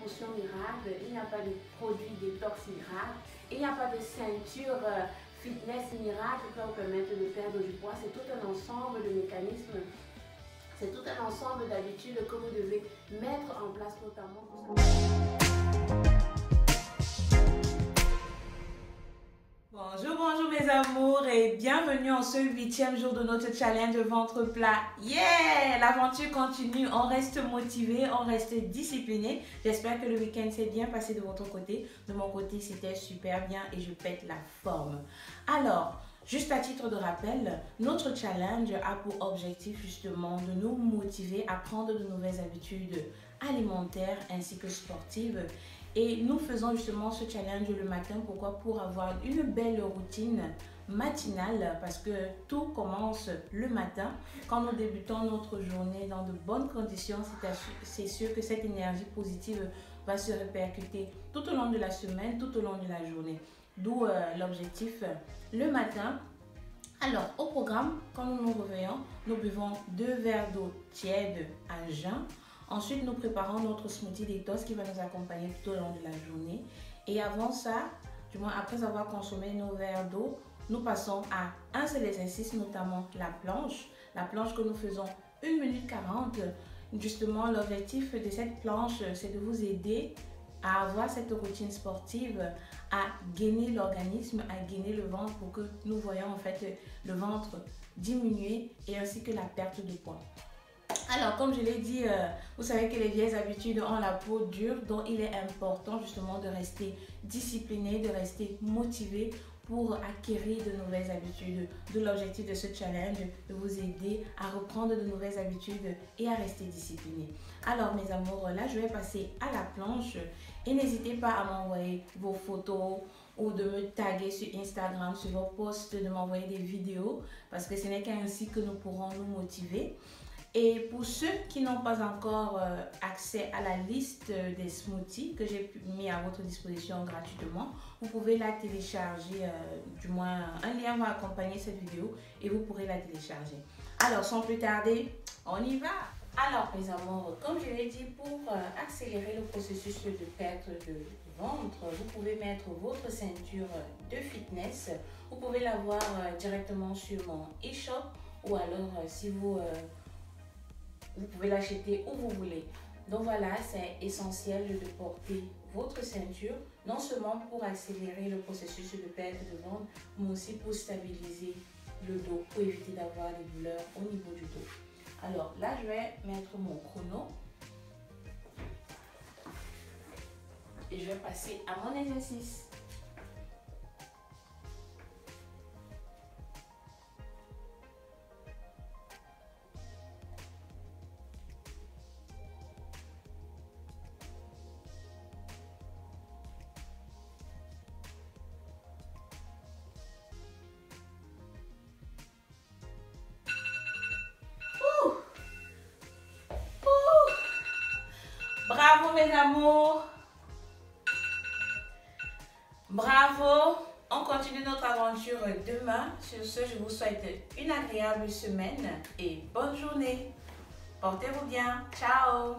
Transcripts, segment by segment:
potion miracle, il n'y a pas de produit détox miracle, il n'y a pas de ceinture fitness miracle qui va vous permettre de perdre du poids. C'est tout un ensemble de mécanismes, c'est tout un ensemble d'habitudes que vous devez mettre en place, notamment pour ça. Bonjour, bonjour mes amours et bienvenue en ce 8e jour de notre challenge ventre plat. Yeah! L'aventure continue, on reste motivé, on reste discipliné. J'espère que le week-end s'est bien passé de votre côté. De mon côté, c'était super bien et je pète la forme. Alors, juste à titre de rappel, notre challenge a pour objectif justement de nous motiver à prendre de nouvelles habitudes alimentaires ainsi que sportives. Et nous faisons justement ce challenge le matin. Pourquoi? Pour avoir une belle routine matinale, parce que tout commence le matin. Quand nous débutons notre journée dans de bonnes conditions, c'est sûr que cette énergie positive va se répercuter tout au long de la semaine, tout au long de la journée. D'où l'objectif le matin. Alors, au programme, quand nous nous réveillons, nous buvons 2 verres d'eau tiède à jeun. Ensuite, nous préparons notre smoothie détox qui va nous accompagner tout au long de la journée. Et avant ça, du moins après avoir consommé nos verres d'eau, nous passons à un seul exercice, notamment la planche. La planche que nous faisons 1 minute 40. Justement, l'objectif de cette planche, c'est de vous aider à avoir cette routine sportive, à gainer l'organisme, à gainer le ventre pour que nous voyons en fait le ventre diminuer et ainsi que la perte de poids. Alors, comme je l'ai dit, vous savez que les vieilles habitudes ont la peau dure, donc il est important justement de rester discipliné, de rester motivé pour acquérir de nouvelles habitudes. De l'objectif de ce challenge, de vous aider à reprendre de nouvelles habitudes et à rester discipliné. Alors mes amours, là je vais passer à la planche et n'hésitez pas à m'envoyer vos photos ou de me taguer sur Instagram, sur vos posts, de m'envoyer des vidéos parce que ce n'est qu'ainsi que nous pourrons nous motiver. Et pour ceux qui n'ont pas encore accès à la liste des smoothies que j'ai mis à votre disposition gratuitement, vous pouvez la télécharger, du moins un lien va accompagner cette vidéo et vous pourrez la télécharger. Alors sans plus tarder, on y va! Alors mes amours, comme je l'ai dit, pour accélérer le processus de perte de ventre, vous pouvez mettre votre ceinture de fitness. Vous pouvez l'avoir directement sur mon e-shop ou alors si vous pouvez l'acheter où vous voulez. Donc voilà, c'est essentiel de porter votre ceinture, non seulement pour accélérer le processus de perte de ventre, mais aussi pour stabiliser le dos, pour éviter d'avoir des douleurs au niveau du dos. Alors là, je vais mettre mon chrono et je vais passer à mon exercice. Bravo mes amours, bravo, on continue notre aventure demain. Sur ce, je vous souhaite une agréable semaine et bonne journée. Portez-vous bien, ciao.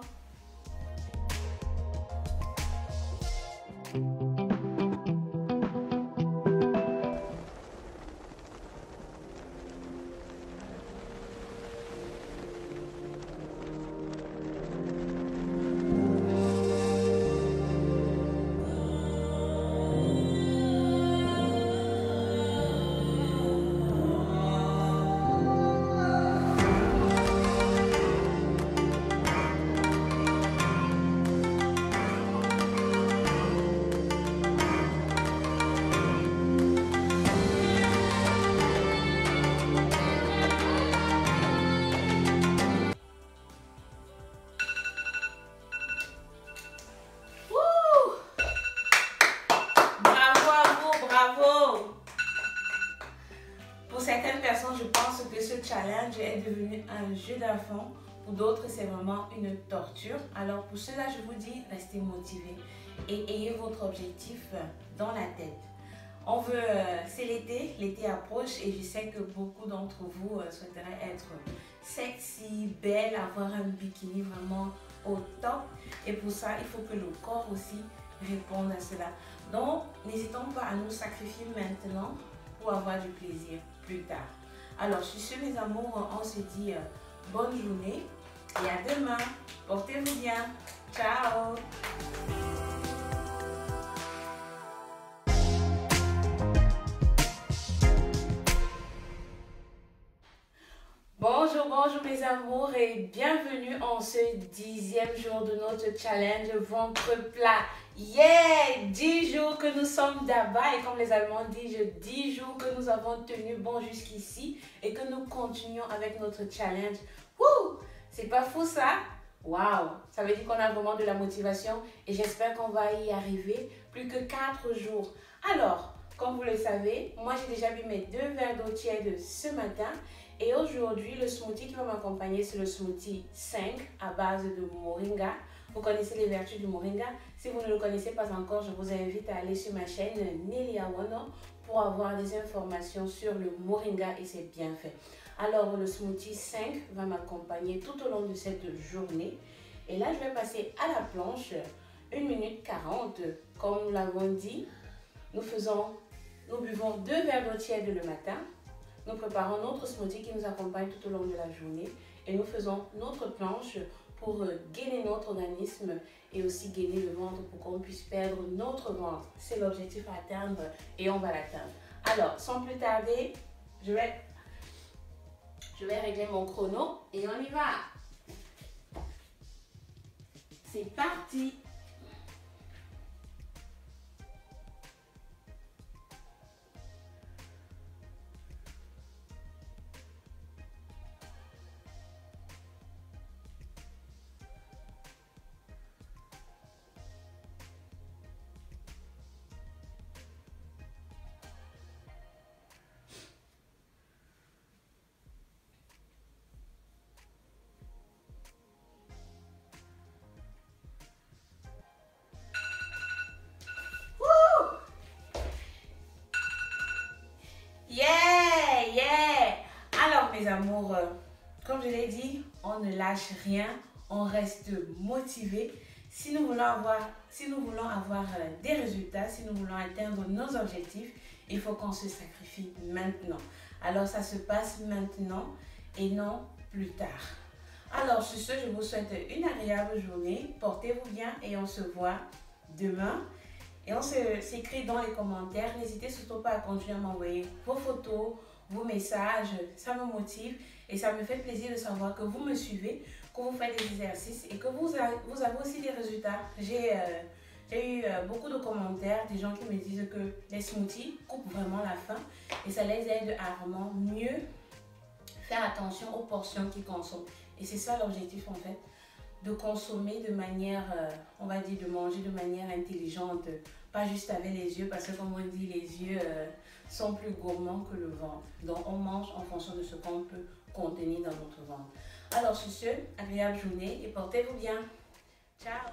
Pour certaines personnes, je pense que ce challenge est devenu un jeu d'enfant. Pour d'autres, c'est vraiment une torture. Alors pour cela, je vous dis, restez motivés et ayez votre objectif dans la tête. On veut, c'est l'été approche et je sais que beaucoup d'entre vous souhaiteraient être sexy, belle, avoir un bikini vraiment au top. Et pour ça, il faut que le corps aussi réponde à cela. Donc, n'hésitons pas à nous sacrifier maintenant pour avoir du plaisir plus tard. Alors, sur ce, mes amours, on se dit bonne journée et à demain. Portez-vous bien. Ciao! Bonjour, bonjour mes amours et bienvenue en ce 10e jour de notre challenge ventre plat. Yeah! 10 jours que nous sommes là-bas et comme les Allemands disent, 10 jours que nous avons tenu bon jusqu'ici et que nous continuons avec notre challenge. Wouh! C'est pas fou ça? Waouh! Ça veut dire qu'on a vraiment de la motivation et j'espère qu'on va y arriver. Plus que 4 jours. Alors, comme vous le savez, moi j'ai déjà bu mes 2 verres d'eau tiède ce matin. Et aujourd'hui, le smoothie qui va m'accompagner, c'est le smoothie 5 à base de moringa. Vous connaissez les vertus du moringa. Si vous ne le connaissez pas encore, je vous invite à aller sur ma chaîne Nelly Awono pour avoir des informations sur le moringa et ses bienfaits. Alors, le smoothie 5 va m'accompagner tout au long de cette journée. Et là, je vais passer à la planche 1 minute 40. Comme nous l'avons dit, nous buvons 2 verres d'eau tiède le matin. Nous préparons notre smoothie qui nous accompagne tout au long de la journée et nous faisons notre planche pour gainer notre organisme et aussi gainer le ventre pour qu'on puisse perdre notre ventre. C'est l'objectif à atteindre et on va l'atteindre. Alors, sans plus tarder, je vais régler mon chrono et on y va. C'est parti! Mes amours, comme je l'ai dit, on ne lâche rien, on reste motivé. Si nous voulons avoir des résultats, si nous voulons atteindre nos objectifs, il faut qu'on se sacrifie maintenant. Alors ça se passe maintenant et non plus tard. Alors sur ce, je vous souhaite une agréable journée. Portez-vous bien et on se voit demain. Et on s'écrit dans les commentaires. N'hésitez surtout pas à continuer à m'envoyer vos photos, vos messages, ça me motive et ça me fait plaisir de savoir que vous me suivez, que vous faites des exercices et que vous avez aussi des résultats. J'ai eu beaucoup de commentaires, des gens qui me disent que les smoothies coupent vraiment la faim et ça les aide à vraiment mieux faire attention aux portions qu'ils consomment. Et c'est ça l'objectif en fait, de consommer de manière, on va dire de manger de manière intelligente, pas juste avec les yeux parce que comme on dit, les yeux sont plus gourmands que le ventre. Donc on mange en fonction de ce qu'on peut contenir dans notre ventre. Alors sur ce, agréable journée et portez-vous bien. Ciao!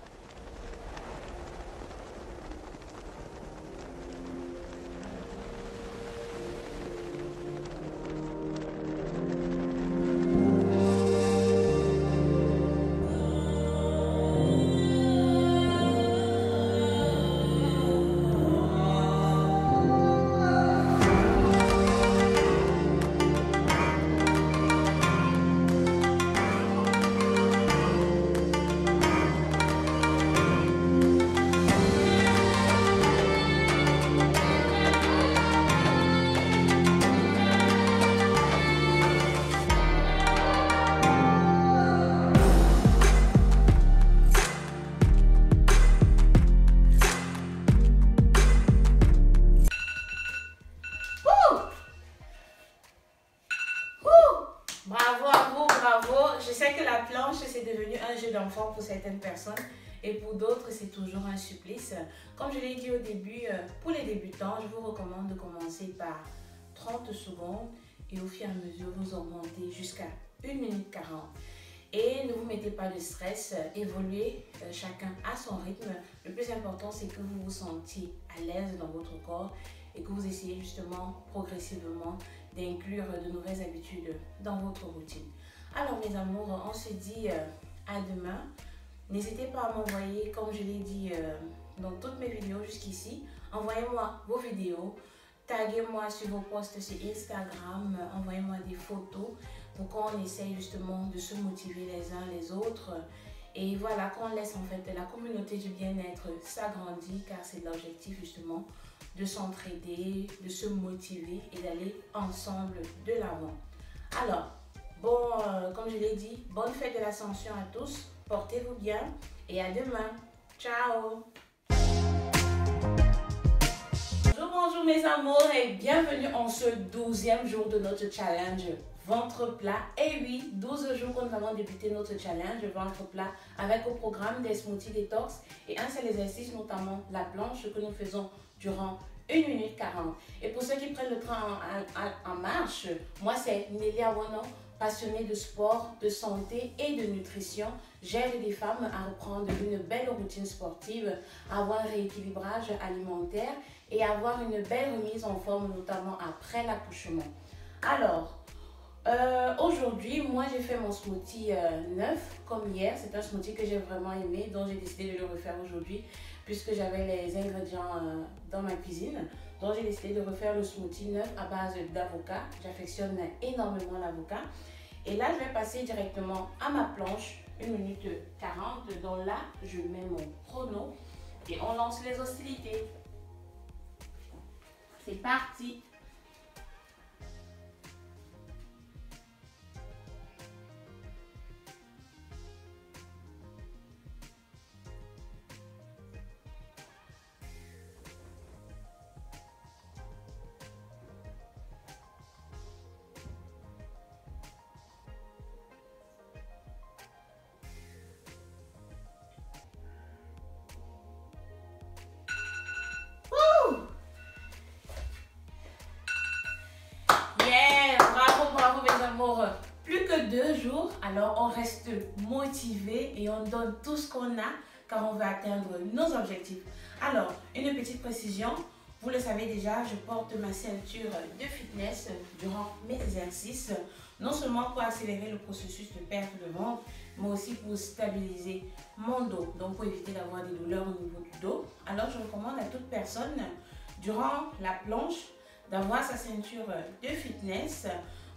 Je sais que la planche, c'est devenu un jeu d'enfant pour certaines personnes et pour d'autres, c'est toujours un supplice. Comme je l'ai dit au début, pour les débutants, je vous recommande de commencer par 30 secondes et au fur et à mesure, vous augmentez jusqu'à 1 minute 40. Et ne vous mettez pas de stress, évoluez chacun à son rythme. Le plus important, c'est que vous vous sentiez à l'aise dans votre corps et que vous essayez justement progressivement d'inclure de nouvelles habitudes dans votre routine. Alors mes amours, on se dit à demain N'hésitez pas à m'envoyer, comme je l'ai dit dans toutes mes vidéos jusqu'ici, envoyez-moi vos vidéos, taguez-moi sur vos posts sur Instagram, envoyez-moi des photos pour qu'on essaye justement de se motiver les uns les autres. Et voilà, qu'on laisse en fait la communauté du bien-être s'agrandir, car c'est l'objectif justement de s'entraider, de se motiver et d'aller ensemble de l'avant. Alors, bon, comme je l'ai dit, bonne fête de l'Ascension à tous, portez-vous bien et à demain. Ciao! Bonjour mes amours et bienvenue en ce 12e jour de notre challenge ventre plat. Et oui, 12 jours que nous avons débuté notre challenge ventre plat avec au programme des smoothies détox et un seul exercice, notamment la planche que nous faisons durant 1 minute 40. Et pour ceux qui prennent le train en marche, moi c'est Nelly Awono, passionnée de sport, de santé et de nutrition. J'aide des femmes à reprendre une belle routine sportive, à avoir un rééquilibrage alimentaire et à avoir une belle remise en forme, notamment après l'accouchement. Alors, aujourd'hui, moi j'ai fait mon smoothie neuf comme hier. C'est un smoothie que j'ai vraiment aimé, donc j'ai décidé de le refaire aujourd'hui puisque j'avais les ingrédients dans ma cuisine. Donc j'ai décidé de refaire le smoothie neuf à base d'avocat. J'affectionne énormément l'avocat. Et là, je vais passer directement à ma planche, 1 minute 40. Donc là, je mets mon chrono et on lance les hostilités. C'est parti! Plus que 2 jours, alors on reste motivé et on donne tout ce qu'on a car on veut atteindre nos objectifs. Alors, une petite précision, vous le savez déjà, je porte ma ceinture de fitness durant mes exercices, non seulement pour accélérer le processus de perte de ventre, mais aussi pour stabiliser mon dos, donc pour éviter d'avoir des douleurs au niveau du dos. Alors, je recommande à toute personne, durant la planche, d'avoir sa ceinture de fitness.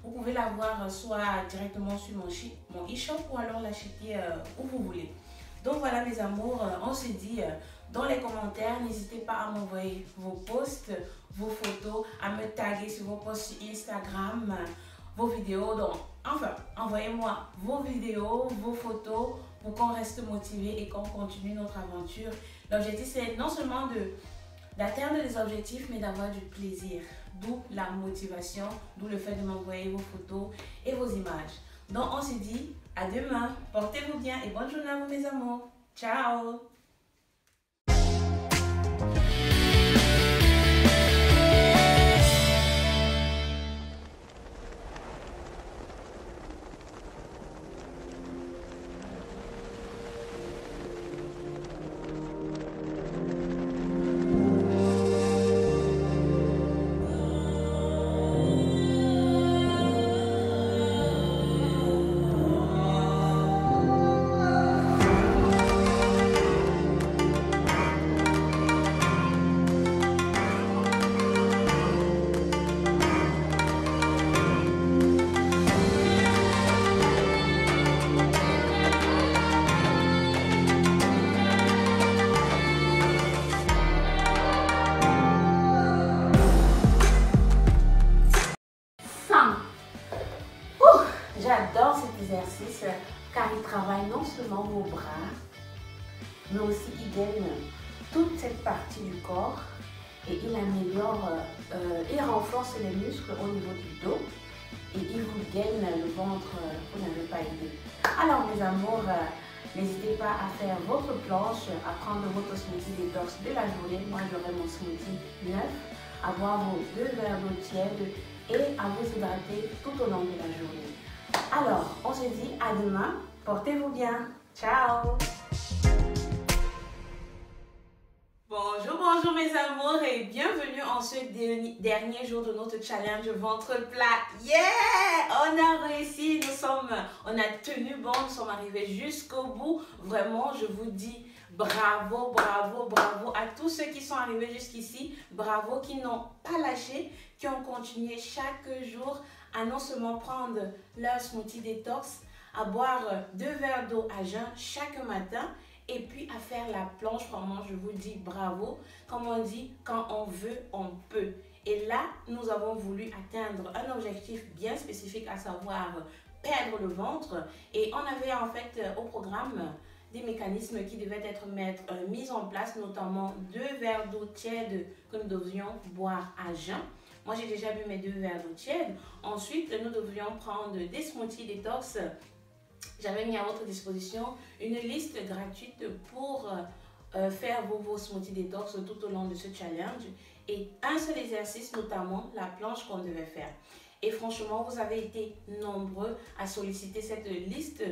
Vous pouvez l'avoir soit directement sur mon e-shop ou alors l'acheter où vous voulez. Donc voilà mes amours, on se dit dans les commentaires, n'hésitez pas à m'envoyer vos posts, vos photos, à me taguer sur vos posts sur Instagram, vos vidéos. Donc enfin, envoyez-moi vos vidéos, vos photos pour qu'on reste motivé et qu'on continue notre aventure. L'objectif c'est non seulement d'atteindre des objectifs, mais d'avoir du plaisir. D'où la motivation, d'où le fait de m'envoyer vos photos et vos images. Donc on se dit à demain, portez-vous bien et bonne journée à vous mes amours. Ciao! J'adore cet exercice car il travaille non seulement vos bras, mais aussi il gagne toute cette partie du corps et il améliore, il renforce les muscles au niveau du dos et il vous gagne le ventre, vous n'avez pas idée. Alors mes amours, n'hésitez pas à faire votre planche, à prendre votre smoothie détox de la journée. Moi j'aurai mon smoothie neuf, à boire vos 2 verres d'eau tiède et à vous hydrater tout au long de la journée. Alors, on se dit à demain. Portez-vous bien. Ciao. Bonjour, bonjour. Bonjour mes amours et bienvenue en ce dernier jour de notre challenge ventre plat. Yeah! On a réussi, on a tenu bon, nous sommes arrivés jusqu'au bout. Vraiment, je vous dis bravo, bravo, bravo à tous ceux qui sont arrivés jusqu'ici. Bravo, qui n'ont pas lâché, qui ont continué chaque jour à non seulement prendre leur smoothie détox, à boire 2 verres d'eau à jeun chaque matin, et puis à faire la planche. Vraiment, je vous dis bravo. Comme on dit, quand on veut, on peut. Et là, nous avons voulu atteindre un objectif bien spécifique, à savoir perdre le ventre. Et on avait en fait au programme des mécanismes qui devaient être mis en place, notamment 2 verres d'eau tiède que nous devions boire à jeun. Moi, j'ai déjà bu mes 2 verres d'eau tiède. Ensuite, nous devions prendre des smoothies détox. J'avais mis à votre disposition une liste gratuite pour faire vos smoothies détox tout au long de ce challenge et un seul exercice, notamment la planche qu'on devait faire. Et franchement, vous avez été nombreux à solliciter cette liste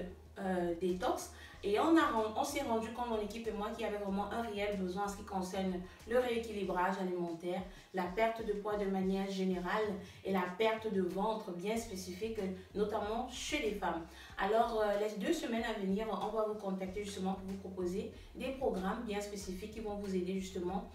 détox et on s'est rendu compte, mon équipe et moi, qu'il y avait vraiment un réel besoin en ce qui concerne le rééquilibrage alimentaire, la perte de poids de manière générale et la perte de ventre bien spécifique, notamment chez les femmes. Alors, les 2 semaines à venir, on va vous contacter justement pour vous proposer des programmes bien spécifiques qui vont vous aider justement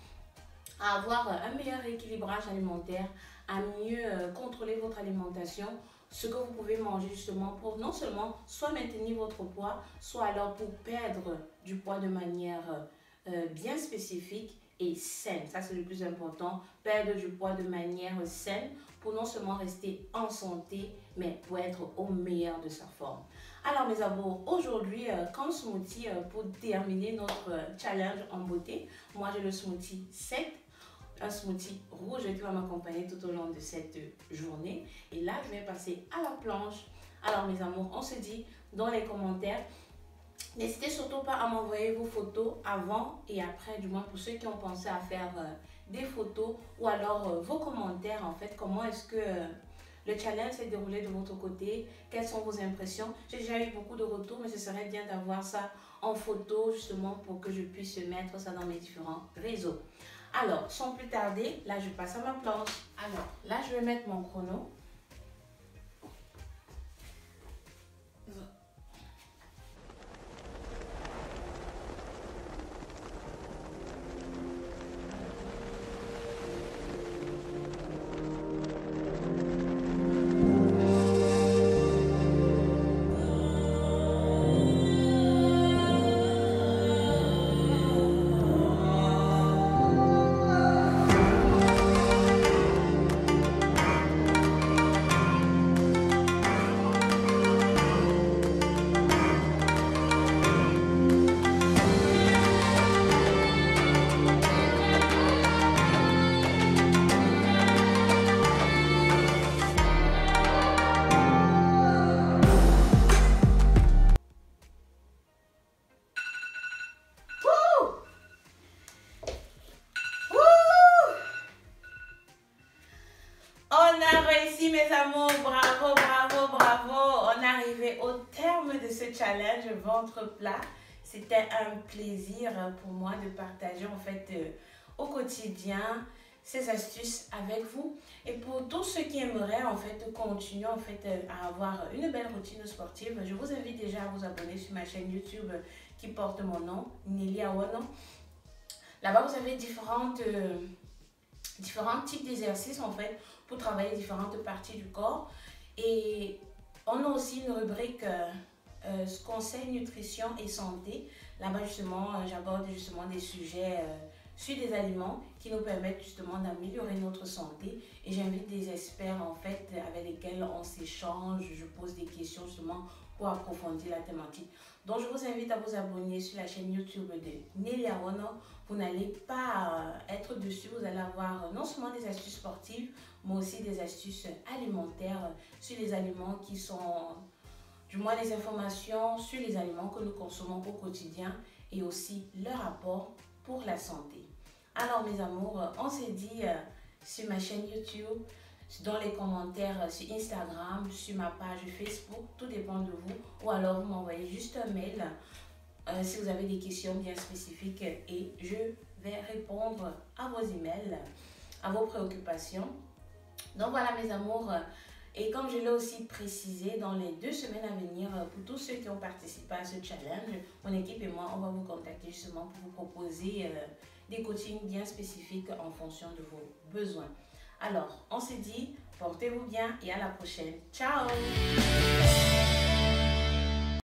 à avoir un meilleur rééquilibrage alimentaire, à mieux contrôler votre alimentation, ce que vous pouvez manger justement pour non seulement soit maintenir votre poids, soit alors pour perdre du poids de manière bien spécifique et saine. Ça, c'est le plus important, perdre du poids de manière saine pour non seulement rester en santé, mais pour être au meilleur de sa forme. Alors mes amours, aujourd'hui, comme smoothie, pour terminer notre challenge en beauté, moi j'ai le smoothie 7, un smoothie rouge qui va m'accompagner tout au long de cette journée. Et là, je vais passer à la planche. Alors mes amours, on se dit dans les commentaires, n'hésitez surtout pas à m'envoyer vos photos avant et après, du moins pour ceux qui ont pensé à faire des photos ou alors vos commentaires en fait, comment est-ce que le challenge s'est déroulé de votre côté, quelles sont vos impressions. J'ai déjà eu beaucoup de retours, mais ce serait bien d'avoir ça en photo justement pour que je puisse mettre ça dans mes différents réseaux. Alors, sans plus tarder, là je passe à ma planche. Alors, là je vais mettre mon chrono. Mes amours, bravo, bravo, bravo. On est arrivé au terme de ce challenge ventre plat. C'était un plaisir pour moi de partager en fait au quotidien ces astuces avec vous. Et pour tous ceux qui aimeraient en fait continuer en fait à avoir une belle routine sportive, je vous invite déjà à vous abonner sur ma chaîne YouTube qui porte mon nom, Nelly Awono. Là-bas, vous avez différents types d'exercices en fait pour travailler différentes parties du corps. Et on a aussi une rubrique conseil nutrition et santé. Là-bas justement, j'aborde justement des sujets sur des aliments qui nous permettent justement d'améliorer notre santé. Et j'invite des experts en fait avec lesquels on s'échange, je pose des questions justement pour approfondir la thématique. Donc je vous invite à vous abonner sur la chaîne YouTube de Nelly Awono. Vous n'allez pas être dessus, vous allez avoir non seulement des astuces sportives, mais aussi des astuces alimentaires sur les aliments qui sont, du moins des informations sur les aliments que nous consommons au quotidien et aussi leur apport pour la santé. Alors mes amours, on s'est dit sur ma chaîne YouTube, dans les commentaires sur Instagram, sur ma page Facebook, tout dépend de vous. Ou alors vous m'envoyez juste un mail si vous avez des questions bien spécifiques et je vais répondre à vos emails, à vos préoccupations. Donc voilà mes amours, et comme je l'ai aussi précisé, dans les 2 semaines à venir, pour tous ceux qui ont participé à ce challenge, mon équipe et moi, on va vous contacter justement pour vous proposer des coachings bien spécifiques en fonction de vos besoins. Alors, on se dit, portez-vous bien et à la prochaine. Ciao!